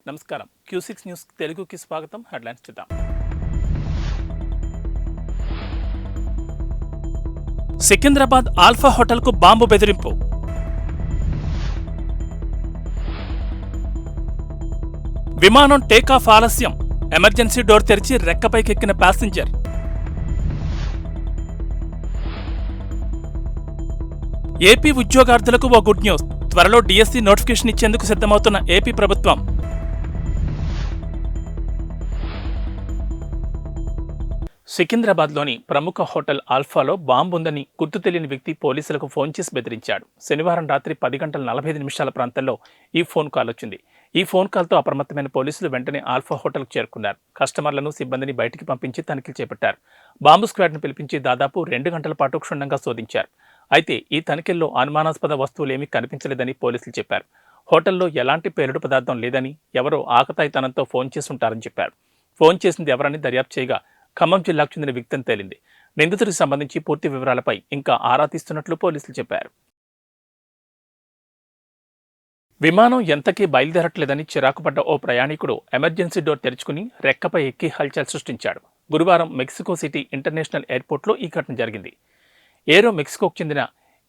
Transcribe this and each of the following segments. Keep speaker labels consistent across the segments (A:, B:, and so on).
A: నమస్కారం. Q6 news తెలుగుకి స్వాగతం. హెడ్లైన్స్ చూద్దాం. సికింద్రాబాద్ ఆల్ఫా హోటల్కు బాంబు బెదిరింపు. విమానం టేకాఫ్ ఆలస్యం. ఎమర్జెన్సీ డోర్ తెరిచి రెక్కపైకెక్కిన ప్యాసింజర్. ఏపీ ఉద్యోగార్థులకు ఓ గుడ్ న్యూస్. త్వరలో డిఎస్సి నోటిఫికేషన్ ఇచ్చేందుకు సిద్ధమవుతున్న ఏపీ ప్రభుత్వం. సికింద్రాబాద్లోని ప్రముఖ హోటల్ ఆల్ఫాలో బాంబు ఉందని గుర్తు తెలియని వ్యక్తి పోలీసులకు ఫోన్ చేసి బెదిరించాడు. శనివారం రాత్రి 10:45 ప్రాంతంలో ఈ ఫోన్ కాల్ వచ్చింది. ఈ ఫోన్ కాల్తో అప్రమత్తమైన పోలీసులు వెంటనే ఆల్ఫా హోటల్కు చేరుకున్నారు. కస్టమర్లను, సిబ్బందిని బయటికి పంపించి తనిఖీలు చేపట్టారు. బాంబు స్క్వాడ్ను పిలిపించి దాదాపు 2 గంటల పాటు క్షుణ్ణంగా శోధించారు. అయితే ఈ తనిఖీల్లో అనుమానాస్పద వస్తువులేమీ కనిపించలేదని పోలీసులు చెప్పారు. హోటల్లో ఎలాంటి పేలుడు పదార్థం లేదని, ఎవరో ఆకతాయితనంతో ఫోన్ చేసుంటారని చెప్పారు. ఫోన్ చేసింది ఎవరని దర్యాప్తు చేయగా ఖమ్మం జిల్లాకు చెందిన వ్యక్తి అని తేలింది. నిందితుడికి సంబంధించి పూర్తి వివరాలపై ఇంకా ఆరా తీస్తున్నట్లు పోలీసులు చెప్పారు. విమానం ఎంతకీ బయలుదేరట్లేదని చిరాకుపడ్డ ఓ ప్రయాణికుడు ఎమర్జెన్సీ డోర్ తెరుచుకుని రెక్కపై ఎక్కి హల్చల్ సృష్టించాడు. గురువారం మెక్సికో సిటీ ఇంటర్నేషనల్ ఎయిర్పోర్ట్లో ఈ ఘటన జరిగింది. ఏరో మెక్సికోకు చెందిన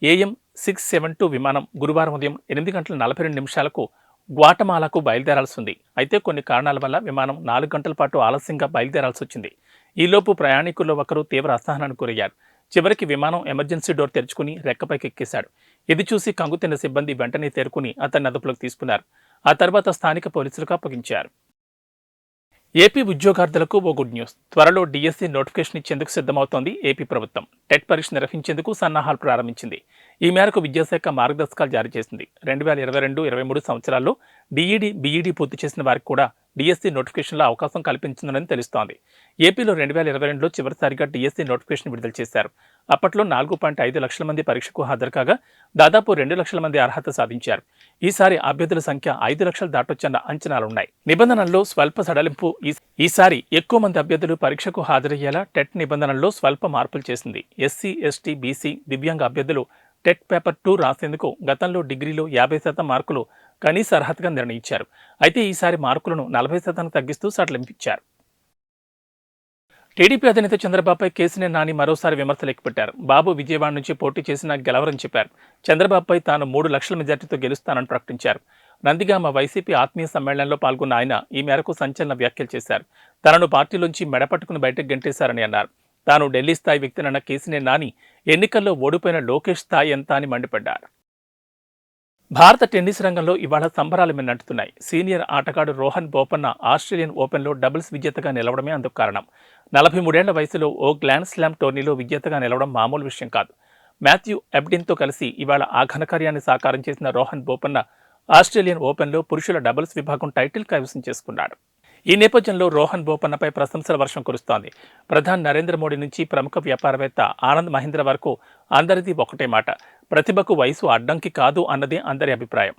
A: AM 672 విమానం గురువారం ఉదయం 8:42 గ్వాటమాలాకు బయలుదేరాల్సి ఉంది. అయితే కొన్ని కారణాల వల్ల విమానం 4 గంటల పాటు ఆలస్యంగా బయలుదేరాల్సి వచ్చింది. ఈలోపు ప్రయాణికుల్లో ఒకరు తీవ్ర అసహనానికి గురయ్యారు. చివరికి విమానం ఎమర్జెన్సీ డోర్ తెరుచుకుని రెక్కపైకి ఎక్కేశాడు. ఇది చూసి కంగుతిన్న సిబ్బంది వెంటనే తేరుకుని అతన్ని అదుపులోకి తీసుకున్నారు. ఆ తర్వాత స్థానిక పోలీసులకు అప్పగించారు. ఏపీ ఉద్యోగార్థులకు ఓ గుడ్ న్యూస్. త్వరలో డిఎస్సి నోటిఫికేషన్ ఇచ్చేందుకు సిద్ధమవుతోంది ఏపీ ప్రభుత్వం. టెట్ పరీక్ష నిర్వహించేందుకు సన్నాహాలు ప్రారంభించింది. ఈ మేరకు విద్యాశాఖ మార్గదర్శకాలు జారీ చేసింది. 2022-23 సంవత్సరాల్లో డిఈడి, బీఈడి పూర్తి చేసిన వారికి కూడా డిఎస్సి నోటిఫికేషన్లో అవకాశం కల్పించిందని తెలుస్తోంది. ఏపీలో 2022లో చివరిసారిగా డిఎస్సి నోటిఫికేషన్ విడుదల చేశారు. అప్పట్లో 4.5 లక్షల మంది పరీక్షకు హాజరు కాగా దాదాపు 2 లక్షల మంది అర్హత సాధించారు. ఈసారి అభ్యర్థుల సంఖ్య 5 లక్షలు దాటొచ్చన్న అంచనాలున్నాయి. నిబంధనల్లో స్వల్ప సడలింపు. ఈసారి ఎక్కువ మంది అభ్యర్థులు పరీక్షకు హాజరయ్యేలా టెట్ నిబంధనల్లో స్వల్ప మార్పులు చేసింది. SC, ST, BC, దివ్యాంగ అభ్యర్థులు టెట్ పేపర్ 2 రాసేందుకు గతంలో డిగ్రీలో 50% మార్కులు కనీస అర్హతగా నిర్ణయించారు. అయితే ఈసారి మార్కులను 40% తగ్గిస్తూ సడలింపించారు. టీడీపీ అధినేత చంద్రబాబుపై కేసీఆర్ నాని మరోసారి విమర్శలు ఎక్కుపెట్టారు. బాబు విజయవాడ నుంచి పోటీ చేసినా గెలవరని చెప్పారు. చంద్రబాబుపై తాను 3 లక్షల మెజార్టీతో గెలుస్తానని ప్రకటించారు. నందిగామ వైసీపీ ఆత్మీయ సమ్మేళనంలో పాల్గొన్న ఆయన ఈ మేరకు సంచలన వ్యాఖ్యలు చేశారు. తనను పార్టీలోంచి మెడపట్టుకుని బయటకు గెంటేశారని అన్నారు. తాను ఢిల్లీ స్థాయి వ్యక్తినన్న కేసీఆర్ నాని ఎన్నికల్లో ఓడిపోయిన లోకేష్ స్థాయి ఎంత అని మండిపడ్డారు. భారత టెన్నిస్ రంగంలో ఇవాళ సంబరాలు మిన్నంటున్నాయి. సీనియర్ ఆటగాడు రోహన్ బోపన్న ఆస్ట్రేలియన్ ఓపెన్లో డబుల్స్ విజేతగా నిలవడమే అందుకు కారణం. 43 ఏళ్ల వయసులో ఓ గ్రాండ్ స్లామ్ టోర్నీలో విజేతగా నిలవడం మామూలు విషయం కాదు. మాథ్యూ ఎబ్డిన్తో కలిసి ఇవాళ ఆ ఘనకార్యాన్ని సాకారం చేసిన రోహన్ బోపన్న ఆస్ట్రేలియన్ ఓపెన్లో పురుషుల డబుల్స్ విభాగం టైటిల్ కైవసం చేసుకున్నాడు. ఈ నేపథ్యంలో రోహన్ బోపన్నపై ప్రశంసల వర్షం కురుస్తోంది. ప్రధాని నరేంద్ర మోడీ నుంచి ప్రముఖ వ్యాపారవేత్త ఆనంద్ మహీంద్ర వరకు అందరిది ఒకటే మాట, ప్రతిభకు వయసు అడ్డంకి కాదు అన్నదే అందరి అభిప్రాయం.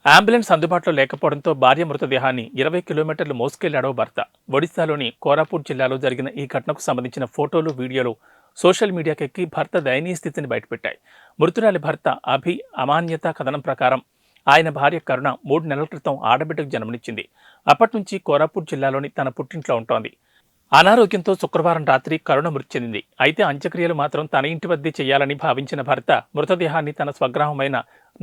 A: అంబులెన్స్ అందుబాటులో లేకపోవడంతో భార్య మృతదేహాన్ని 20 కిలోమీటర్లు మోసుకెళ్లాడో భర్త. ఒడిశాలోని కోరాపుట్ జిల్లాలో జరిగిన ఈ ఘటనకు సంబంధించిన ఫోటోలు, వీడియోలు సోషల్ మీడియాకెక్కి భర్త దయనీయ స్థితిని బయటపెట్టాయి. మృతురాలి భర్త అభి అమాన్యత కథనం ప్రకారం ఆయన భార్య కరుణ 3 నెలల క్రితం ఆడబిడ్డకు జన్మనిచ్చింది. అప్పటి నుంచి కోరాపుట్ జిల్లాలోని తన పుట్టింట్లో ఉంటోంది. అనారోగ్యంతో శుక్రవారం రాత్రి కరుణ మృతి చెందింది. అయితే అంత్యక్రియలు మాత్రం తన ఇంటి వద్దే చేయాలని భావించిన భర్త మృతదేహాన్ని తన స్వగ్రామమైన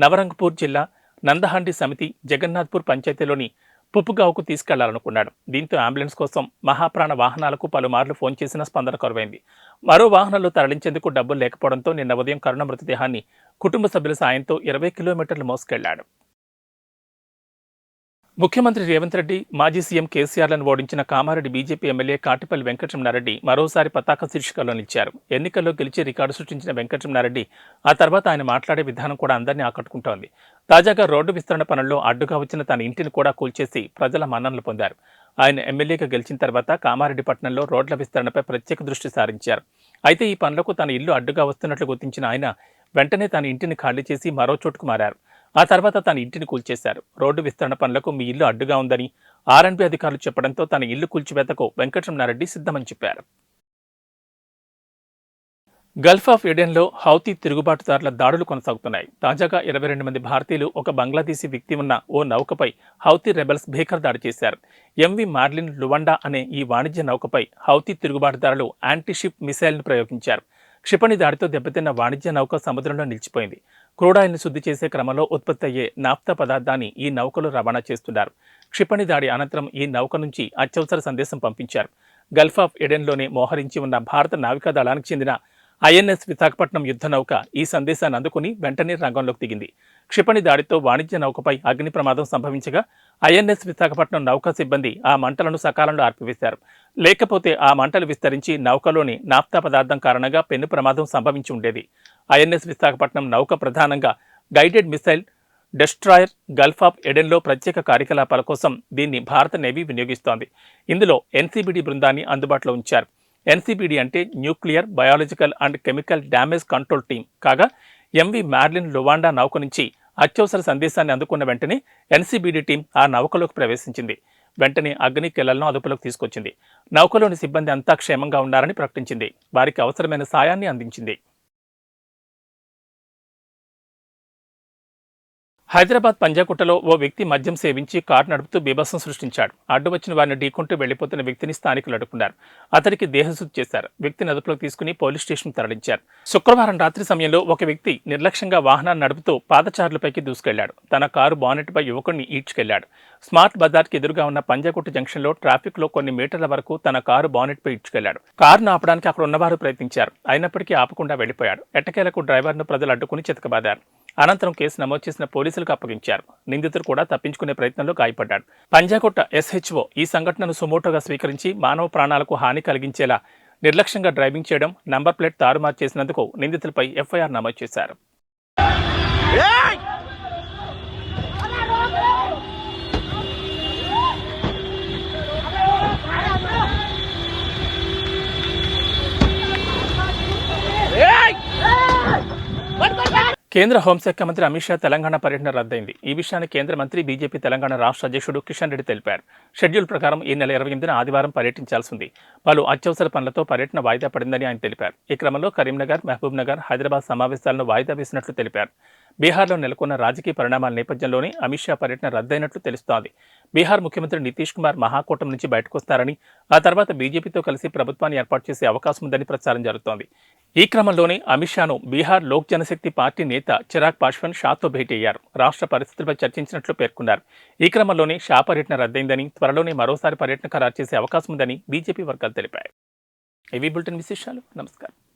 A: నవరంగపూర్ జిల్లా నందహండి సమితి జగన్నాథ్పూర్ పంచాయతీలోని పుప్పుగావుకు తీసుకెళ్లాలనుకున్నాడు. దీంతో అంబులెన్స్ కోసం మహాప్రాణ వాహనాలకు పలుమార్లు ఫోన్ చేసిన స్పందన కరువైంది. మరో వాహనంలో తరలించేందుకు డబ్బులు లేకపోవడంతో నిన్న ఉదయం కరుణ మృతదేహాన్ని కుటుంబ సభ్యుల సాయంతో 20 కిలోమీటర్లు మోసుకెళ్లాడు. ముఖ్యమంత్రి రేవంత్ రెడ్డి, మాజీ సీఎం కేసీఆర్లను ఓడించిన కామారెడ్డి బీజేపీ ఎమ్మెల్యే కాటిపల్లి వెంకటరమణారెడ్డి మరోసారి పతాక శీర్షికలో నిలిచారు. ఎన్నికల్లో గెలిచి రికార్డు సృష్టించిన వెంకటరమణారెడ్డి ఆ తర్వాత ఆయన మాట్లాడే విధానం కూడా అందరినీ ఆకట్టుకుంటోంది. తాజాగా రోడ్డు విస్తరణ పనుల్లో అడ్డుగా వచ్చిన తన ఇంటిని కూడా కూల్చేసి ప్రజల మన్ననలు పొందారు. ఆయన ఎమ్మెల్యేగా గెలిచిన తర్వాత కామారెడ్డి పట్టణంలో రోడ్ల విస్తరణపై ప్రత్యేక దృష్టి సారించారు. అయితే ఈ పనులకు తన ఇల్లు అడ్డుగా వస్తున్నట్లు గుర్తించిన ఆయన వెంటనే తన ఇంటిని ఖాళీ చేసి మరో చోటుకు మారారు. ఆ తర్వాత తన ఇంటిని కూల్చేశారు. రోడ్డు విస్తరణ పనులకు మీ ఇల్లు అడ్డుగా ఉందని R&B అధికారులు చెప్పడంతో తన ఇల్లు కూల్చివేతకు వెంకటరమణారెడ్డి సిద్ధమని చెప్పారు. గల్ఫ్ ఆఫ్ ఎడెన్లో హౌతీ తిరుగుబాటుదారుల దాడులు కొనసాగుతున్నాయి. తాజాగా 22 మంది భారతీయులు, ఒక బంగ్లాదేశీ వ్యక్తి ఉన్న ఓ నౌకపై హౌతీ రెబెల్స్ భీకర దాడి చేశారు. ఎంవి మార్లిన్ లువండా అనే ఈ వాణిజ్య నౌకపై హౌతీ తిరుగుబాటుదారులు యాంటీషిప్ మిసైల్ను ప్రయోగించారు. క్షిపణి దాడితో దెబ్బతిన్న వాణిజ్య నౌక సముద్రంలో నిలిచిపోయింది. క్రూడాయిల్ను శుద్ధి చేసే క్రమంలో ఉత్పత్తి అయ్యే నాఫ్తా పదార్థాన్ని ఈ నౌకలో రవాణా చేస్తున్నారు. క్షిపణి దాడి అనంతరం ఈ నౌక నుంచి అత్యవసర సందేశం పంపించారు. గల్ఫ్ ఆఫ్ ఎడెన్లోనే మోహరించి ఉన్న భారత నావికా దళానికి చెందిన ఐఎన్ఎస్ విశాఖపట్నం యుద్ధ నౌక ఈ సందేశాన్ని అందుకుని వెంటనే రంగంలోకి దిగింది. క్షిపణి దాడితో వాణిజ్య నౌకపై అగ్ని ప్రమాదం సంభవించగా ఐఎన్ఎస్ విశాఖపట్నం నౌకా సిబ్బంది ఆ మంటలను సకాలంలో ఆర్పివేశారు. లేకపోతే ఆ మంటలు విస్తరించి నౌకలోని నాఫ్తా పదార్థం కారణంగా పెను ప్రమాదం సంభవించి ఉండేది. ఐఎన్ఎస్ విశాఖపట్నం నౌక ప్రధానంగా guided missile destroyer Gulf of ఎడెన్లో ప్రత్యేక కార్యకలాపాల కోసం దీన్ని భారత నేవీ వినియోగిస్తోంది. ఇందులో ఎన్సీబీడీ బృందాన్ని అందుబాటులో ఉంచారు. ఎన్సీబీడీ అంటే nuclear, biological and chemical damage control team కాగా, ఎంవి మార్లిన్ లువాండా నౌక నుంచి అత్యవసర సందేశాన్ని అందుకున్న వెంటనే ఎన్సీబీడీ టీం ఆ నౌకలోకి ప్రవేశించింది. వెంటనే అగ్ని కెళ్లను అదుపులోకి తీసుకొచ్చింది. నౌకలోని సిబ్బంది అంతా క్షేమంగా ఉన్నారని ప్రకటించింది. వారికి అవసరమైన సాయాన్ని అందించింది. హైదరాబాద్ పంజాగుట్టలో ఓ వ్యక్తి మద్యం సేవించి కారు నడుపుతూ బీభత్సం సృష్టించాడు. అడ్డు వచ్చిన వారిని ఢీకొంటూ వెళ్లిపోతున్న వ్యక్తిని స్థానికులు అడ్డుకున్నారు. అతడికి దేహశుద్ధి చేశారు. వ్యక్తిని అదుపులోకి తీసుకుని పోలీస్ స్టేషన్ తరలించారు. శుక్రవారం రాత్రి సమయంలో ఒక వ్యక్తి నిర్లక్ష్యంగా వాహనాన్ని నడుపుతూ పాదచారులపైకి దూసుకెళ్లాడు. తన కారు బానెట్పై యువకుడిని ఈడ్చుకెళ్లాడు. స్మార్ట్ బజార్కి ఎదురుగా ఉన్న పంజాగుట్ట జంక్షన్లో ట్రాఫిక్లో కొన్ని మీటర్ల వరకు తన కారు బానెట్పై ఈడ్చుకెళ్లాడు. కారును ఆపడానికి అక్కడ ఉన్నవారు ప్రయత్నించారు. అయినప్పటికీ ఆపకుండా వెళ్లిపోయాడు. ఎట్టకేలకు డ్రైవర్ను ప్రజలు అడ్డుకుని చితకబాదారు. అనంతరం కేసు నమోదు చేసిన పోలీసులకు అప్పగించారు. నిందితుడు కూడా తప్పించుకునే ప్రయత్నంలో గాయపడ్డాడు. పంజాగుట్ట ఎస్హెచ్ఓ ఈ సంఘటనను సుమోటోగా స్వీకరించి మానవ ప్రాణాలకు హాని కలిగించేలా నిర్లక్ష్యంగా డ్రైవింగ్ చేయడం, నంబర్ ప్లేట్ తారుమారు చేసినందుకు నిందితులపై ఎఫ్ఐఆర్ నమోదు చేశారు. కేంద్ర హోంశాఖ మంత్రి అమిత్ షా తెలంగాణ పర్యటన రద్దయింది. ఈ విషయాన్ని కేంద్ర మంత్రి, బీజేపీ తెలంగాణ రాష్ట్ర అధ్యక్షుడు కిషన్ రెడ్డి తెలిపారు. షెడ్యూల్ ప్రకారం ఈ నెల 28న ఆదివారం పర్యటించాల్సి ఉంది. పలు అత్యవసర పనులతో పర్యటన వాయిదా పడిందని ఆయన తెలిపారు. ఈ క్రమంలో కరీంనగర్, మహబూబ్ నగర్, హైదరాబాద్ సమావేశాలను వాయిదా వేసినట్లు తెలిపారు. బీహార్లో నెలకొన్న రాజకీయ పరిణామాల నేపథ్యంలోనే అమిత్ షా పర్యటన రద్దయినట్లు తెలుస్తోంది. బీహార్ ముఖ్యమంత్రి నితీష్ కుమార్ మహాకూటమి నుంచి బయటకొస్తారని, ఆ తర్వాత బీజేపీతో కలిసి ప్రభుత్వాన్ని ఏర్పాటు చేసే అవకాశం ఉందని ప్రచారం జరుగుతోంది. ఈ క్రమంలోనే అమిత్ షాను బీహార్ లోక్ జనశక్తి పార్టీ నేత చిరాగ్ పాస్వాన్ షాతో భేటీ అయ్యారు. రాష్ట్ర పరిస్థితులపై చర్చించినట్లు పేర్కొన్నారు. ఈ క్రమంలోనే షా పర్యటన రద్దయిందని, త్వరలోనే మరోసారి పర్యటన ఖరారు చేసే అవకాశం ఉందని బీజేపీ వర్గాలు తెలిపాయి. ఇవి బులెటిన్ విశేషాలు. నమస్కారం.